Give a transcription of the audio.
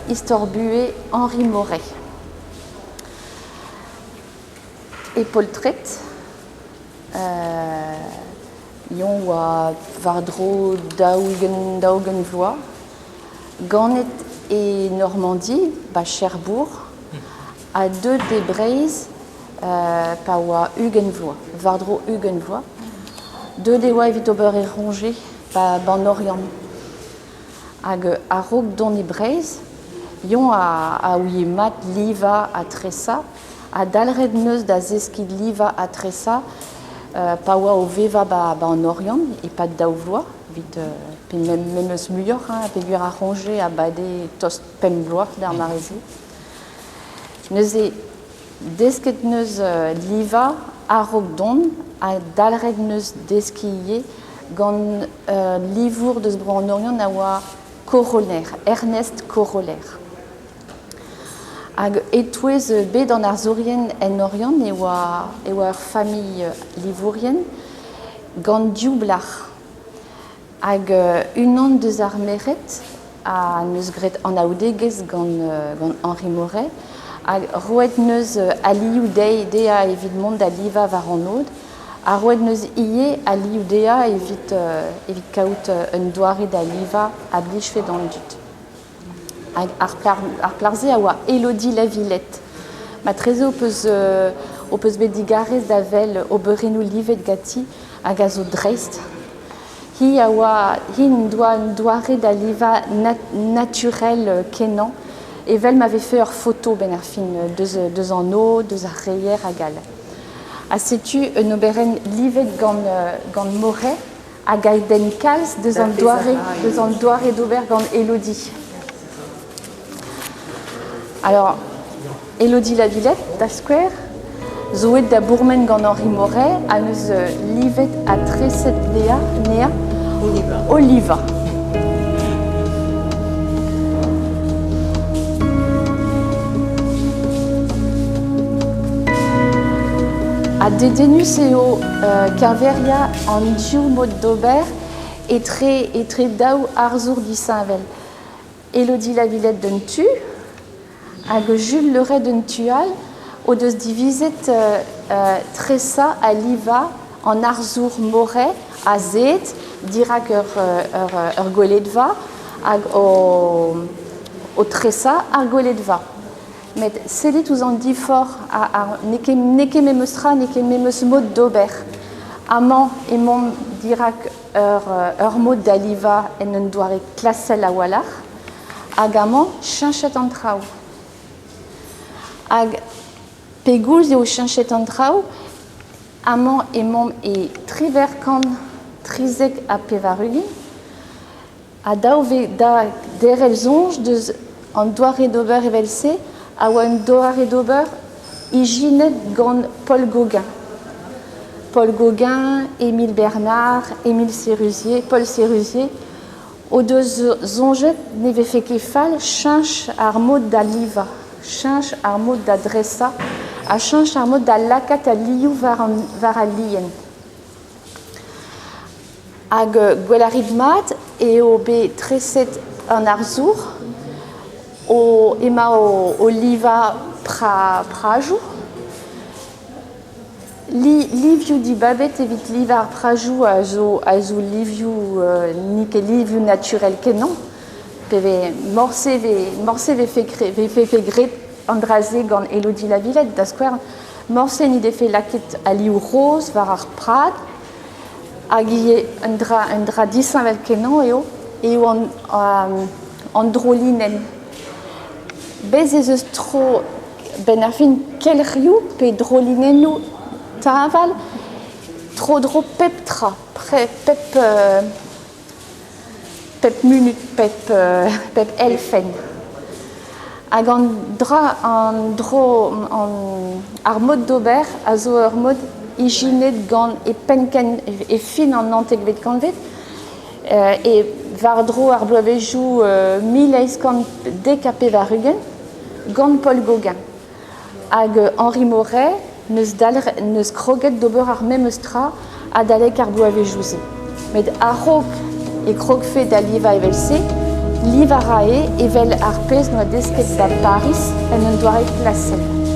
histoire buée Henri Moret. Et portrait, yon wa vardro daugen vloa, Gannet et Normandie, Cherbourg, à 2 des Braises, pa wa Hugenvloa, vardro Hugenvloa, 2 des wa evit ober et rongé, pa ban Orient. Hag a rog don e Braises, yon a ouye mat liva a tressa, a dalred neus da zeskid liva a tressa, pa oa o veva ba en Orient, e pat daouvloa, vite pe même eus muioc'h, pe gwir a ronge a bade tost pem bloaz d'ar marezi. Neus e desket neus liva a rog don, a dalred neus deskiye gant livour deus bro en Orient a oa Coroller, Ernest Coroller. Hag etouez bet an ar zorien en Orient e oa ur famille livourien gant dioublar. Hag unan deus ar meret a neus gret an aoudegez gant Henri Moret, hag roet neus alioù dea evit mont da liva var an od, a roet neus ie alioù dea evit kaout un doare da liva a blijfe dan dut. Ar plarze a oa Élodie Lavillette. Ma treze o peus bet digarez da vel oberenou livet gati hag a zo dreist. Hi un doare da liva naturel kenan, et vel m'avait fait ur photo ben ar fin deus an o, deus ar reier a gal. A setu un oberen livet gant Moret hag a den kalz deus an doare d'ober gant Élodie. Alors, Élodie Lavillette, da skouer, zoet da bourmen gant Henri Moret, a neus livet a treset nea Oliva. A dedenus eo kerveria an dioù mod d'ober et tre daou arzour disainvel. Élodie Lavillette d'un tu, hag Jules Leray d'un tual, o deus divizet tressa a liva an arzour Moret a zet, dirak ur goledva, hag o tressa ar goledva. Met selit ouz an difor neke memeustra, neke memeus mod d'ober. Amañ emont dirak ur mod da liva en un doare klasel a walar, hag amañ chinchet an traoù. Hag pegoulz eo chinchet an traoù, amañ emont e triverkan trizek a pevarugin, a daouve da derel zonj deus an doare d'ober evel-se, a oa un doare d'ober ijinet gant Paul Gauguin. Paul Gauguin, Émile Bernard, Émile Sérusier, Paul Sérusier, o deus zonjet neve fe ket fall chinch ar mod da liva, chinch ar mod da dressa, a chinch ar mod da lakat a liou var a lien. Hag gwelarit mat eo bet treset an arzour, ema o liva prajou. Livioù di babet evit liva ar prajou a zo livioù nik e livioù naturel kenan. Pe morse ve fe gret an draze gant Élodie Lavillette da skouer. Morse ni de fe laket a liou rose var ar prad, hag ie un dra disainvel kenan eo an drolinen. Bez ez eus tro ben ar fin kelc'hioù pe drolinenou tañval tro dro pep tra, pep munut, pep elfen. Hag an ar mod d'ober a zo ur mod ijinet gant e penken e fin an antegvet kanvet, e vardro ar bloavezhioù 1150 a pevarugen gant Paul Gauguin. Hag Henri Moret neus kroget d'ober ar memeustra a dalek ar bloavezhioù-se. Met a-raok e krogfe da liva evel-se Livarae evel ar pezh noa desket da Paris en un doare klasel.